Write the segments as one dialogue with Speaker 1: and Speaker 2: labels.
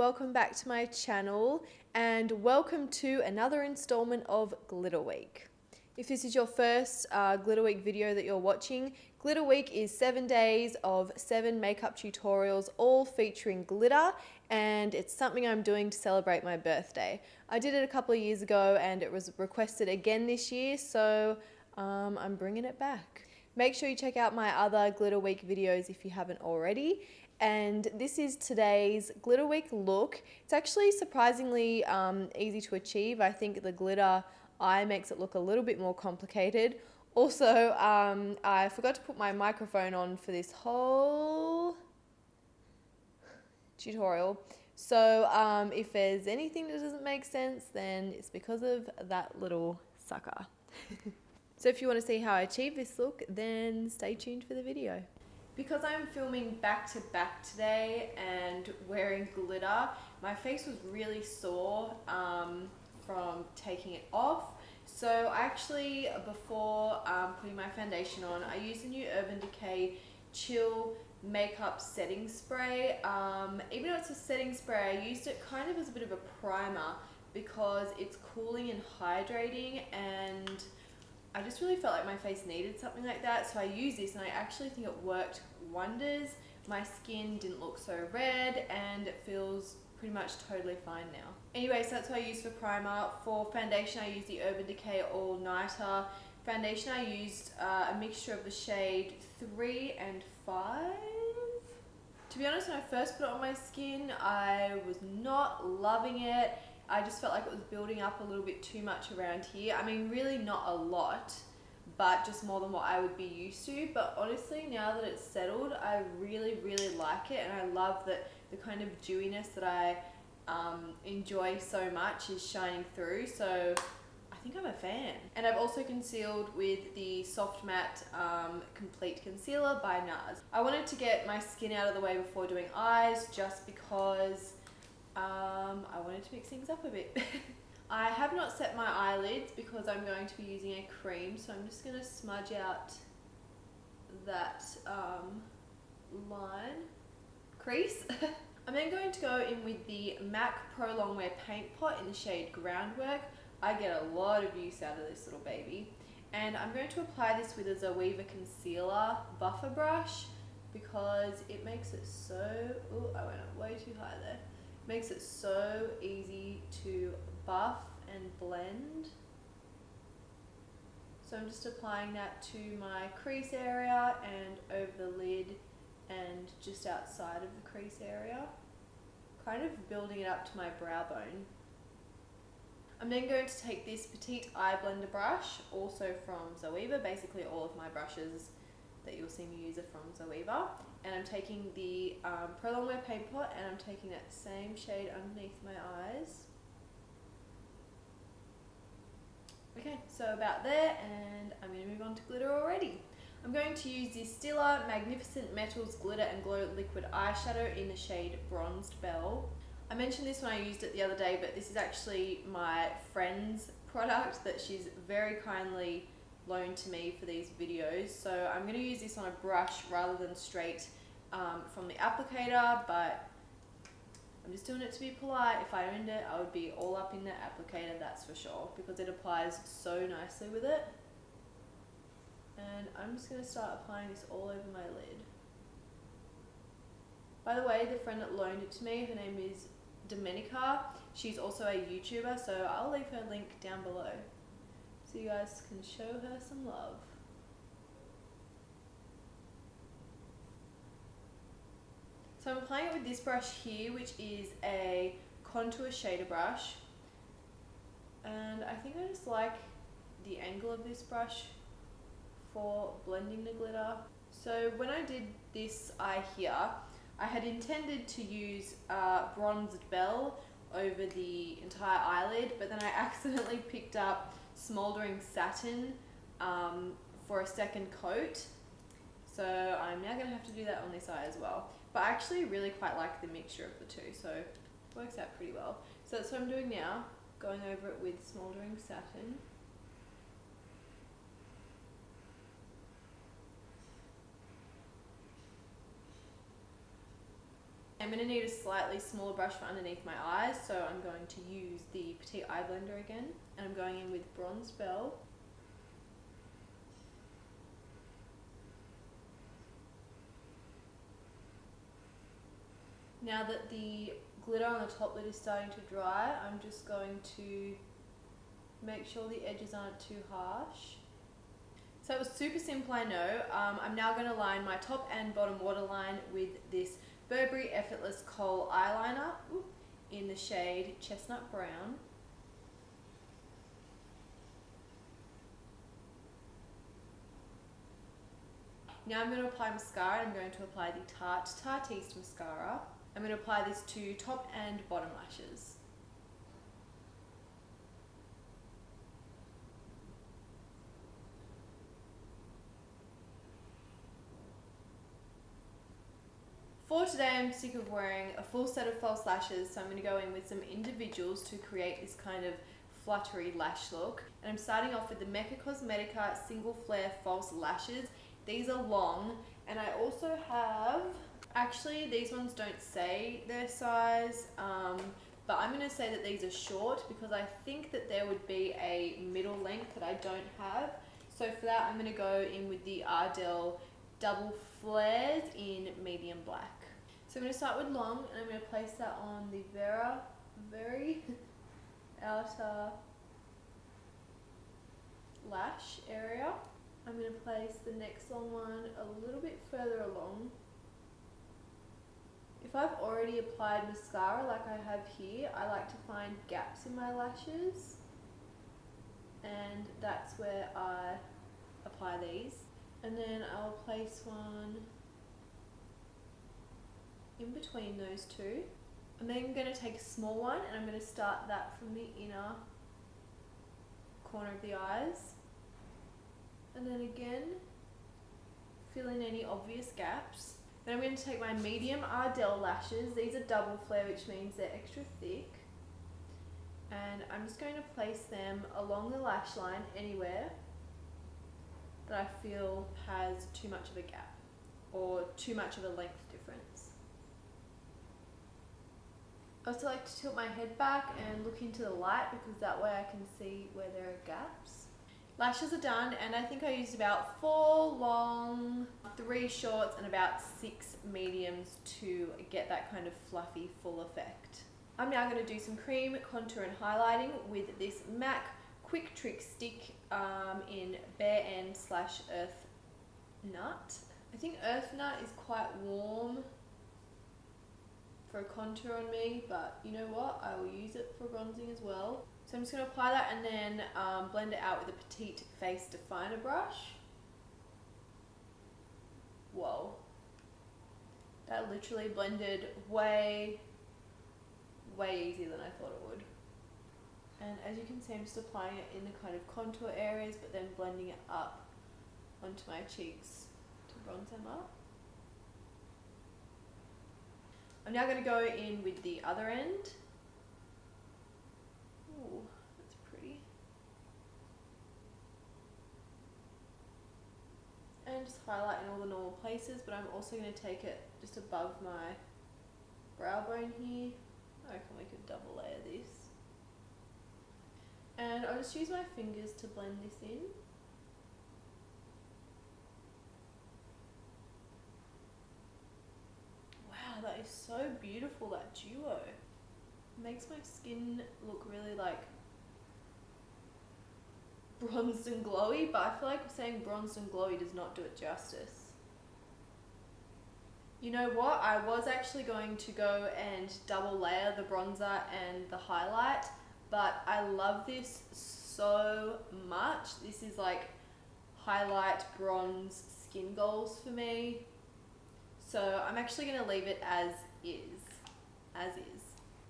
Speaker 1: welcome back to my channel and welcome to another installment of Glitter Week. If this is your first Glitter Week video that you're watching, Glitter Week is 7 days of 7 makeup tutorials all featuring glitter, and it's something I'm doing to celebrate my birthday. I did it a couple of years ago and it was requested again this year, so I'm bringing it back. Make sure you check out my other Glitter Week videos if you haven't already. And this is today's Glitter Week look. It's actually surprisingly easy to achieve. I think the glitter eye makes it look a little bit more complicated. Also, I forgot to put my microphone on for this whole tutorial. So if there's anything that doesn't make sense, then it's because of that little sucker. So if you want to see how I achieve this look, then stay tuned for the video. Because I'm filming back to back today and wearing glitter, my face was really sore from taking it off. So I actually, before putting my foundation on, I used the new Urban Decay Chill Makeup Setting Spray. Even though it's a setting spray, I used it kind of as a bit of a primer because it's cooling and hydrating, and I just really felt like my face needed something like that, so I used this and I actually think it worked wonders. My skin didn't look so red and it feels pretty much totally fine now. Anyway, so that's what I used for primer. For foundation, I used the Urban Decay All Nighter. Foundation, I used a mixture of the shade 3 and 5. To be honest, when I first put it on my skin, I was not loving it. I just felt like it was building up a little bit too much around here. I mean, really not a lot, but just more than what I would be used to. But honestly, now that it's settled, I really, really like it. And I love that the kind of dewiness that I enjoy so much is shining through. So I think I'm a fan. And I've also concealed with the Soft Matte Complete Concealer by NARS. I wanted to get my skin out of the way before doing eyes, just because I wanted to mix things up a bit. I have not set my eyelids because I'm going to be using a cream, so I'm just going to smudge out that crease. I'm then going to go in with the MAC Pro Longwear Paint Pot in the shade Groundwork. I get a lot of use out of this little baby. And I'm going to apply this with a Zoeva Concealer Buffer Brush because it makes it so... Ooh, I went up way too high there. Makes it so easy to buff and blend. So I'm just applying that to my crease area and over the lid and just outside of the crease area, kind of building it up to my brow bone. I'm then going to take this Petite Eye Blender brush, also from Zoeva. Basically all of my brushes that you'll see me use are from Zoeva. And I'm taking the Pro Longwear Paint Pot and I'm taking that same shade underneath my eyes. Okay, so about there, and I'm going to move on to glitter already. I'm going to use the Stila Magnificent Metals Glitter and Glow Liquid Eyeshadow in the shade Bronzed Belle. I mentioned this when I used it the other day, but this is actually my friend's product that she's very kindly loaned to me for these videos. So I'm going to use this on a brush rather than straight from the applicator, but I'm just doing it to be polite. If I owned it, I would be all up in the applicator, that's for sure, because it applies so nicely with it. And I'm just going to start applying this all over my lid. By the way, the friend that loaned it to me, her name is Domenica. She's also a YouTuber, so I'll leave her link down below so you guys can show her some love. So I'm applying it with this brush here, which is a contour shader brush. And I think I just like the angle of this brush for blending the glitter. So when I did this eye here, I had intended to use Bronzed Belle over the entire eyelid, but then I accidentally picked up Smoldering Satin for a second coat. So I'm now going to have to do that on this eye as well. But I actually really quite like the mixture of the two, so it works out pretty well. So that's what I'm doing now, going over it with Smoldering Satin. I'm going to need a slightly smaller brush for underneath my eyes, so I'm going to use the Petite Eye Blender again, and I'm going in with Bronze Bell. Now that the glitter on the top lid is starting to dry, I'm just going to make sure the edges aren't too harsh. So it was super simple, I know. I'm now going to line my top and bottom waterline with this Burberry Effortless Kohl eyeliner in the shade Chestnut Brown. Now I'm going to apply mascara, and I'm going to apply the Tarte Tartiste mascara. I'm going to apply this to top and bottom lashes. For today, I'm sick of wearing a full set of false lashes, so I'm going to go in with some individuals to create this kind of fluttery lash look. And I'm starting off with the Mecca Cosmetica Single Flare False Lashes. These are long, and I also have, actually these ones don't say their size, but I'm going to say that these are short because I think that there would be a middle length that I don't have. So for that, I'm going to go in with the Ardell Double Flares in medium black. So I'm going to start with long, and I'm going to place that on the very outer lash area. I'm going to place the next long one a little bit further along. If I've already applied mascara like I have here, I like to find gaps in my lashes, and that's where I apply these. And then I'll place one in between those two. And then I'm going to take a small one, and I'm going to start that from the inner corner of the eyes. And then again, fill in any obvious gaps. Then I'm going to take my medium Ardell lashes. These are double flare, which means they're extra thick. And I'm just going to place them along the lash line anywhere that I feel has too much of a gap or too much of a length difference. I also like to tilt my head back and look into the light because that way I can see where there are gaps. Lashes are done, and I think I used about 4 long, 3 shorts, and about 6 mediums to get that kind of fluffy, full effect. I'm now going to do some cream contour and highlighting with this MAC Quick Trick Stick in Bare End / Earth Nut. I think Earth Nut is quite warm for a contour on me, but you know what? I will use it for bronzing as well. So I'm just going to apply that and then blend it out with a Petite Face Definer brush. Whoa. That literally blended way easier than I thought it would. And as you can see, I'm just applying it in the kind of contour areas, but then blending it up onto my cheeks to bronze them up. I'm now going to go in with the other end. Ooh, that's pretty. And just highlight in all the normal places, but I'm also going to take it just above my brow bone here. I reckon we could double layer this. And I'll just use my fingers to blend this in. Wow, that is so beautiful, that duo. It makes my skin look really like bronzed and glowy, but I feel like saying bronzed and glowy does not do it justice. You know what? I was actually going to go and double layer the bronzer and the highlight, but I love this so much. This is like highlight, bronze, skin goals for me. So I'm actually going to leave it as is.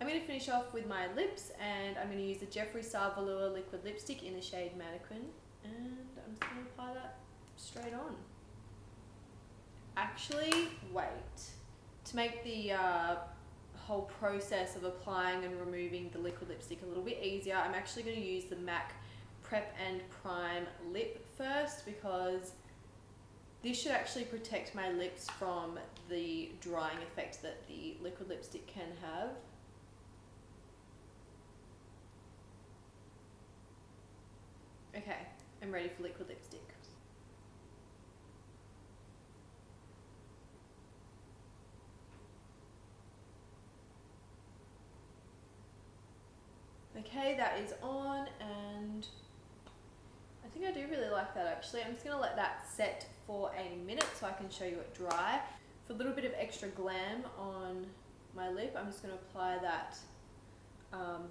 Speaker 1: I'm going to finish off with my lips, and I'm going to use the Jeffree Star Velour liquid lipstick in the shade Mannequin, and I'm just going to apply that straight on. Actually, wait. To make the whole process of applying and removing the liquid lipstick a little bit easier, I'm actually going to use the MAC Prep and Prime Lip first, because This should actually protect my lips from the drying effect that the liquid lipstick can have. Okay, I'm ready for liquid lipstick. Okay, that is on, and I think I do really like that actually. I'm just going to let that set for a minute so I can show you it dry. For a little bit of extra glam on my lip, I'm just going to apply that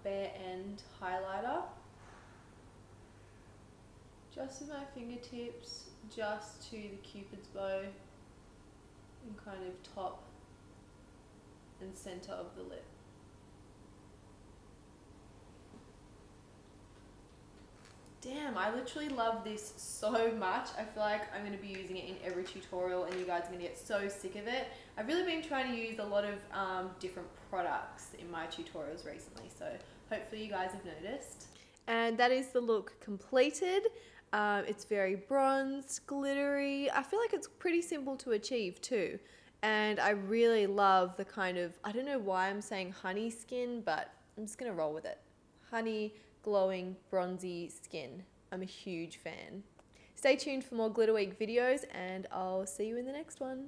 Speaker 1: bare end highlighter. Just with my fingertips, just to the Cupid's bow and kind of top and center of the lip. Damn, I literally love this so much. I feel like I'm going to be using it in every tutorial and you guys are going to get so sick of it. I've really been trying to use a lot of different products in my tutorials recently, so hopefully you guys have noticed. And that is the look completed. It's very bronzed, glittery. I feel like it's pretty simple to achieve too. And I really love the kind of, I don't know why I'm saying honey skin, but I'm just going to roll with it. Honey, glowing, bronzy skin. I'm a huge fan. Stay tuned for more Glitter Week videos and I'll see you in the next one.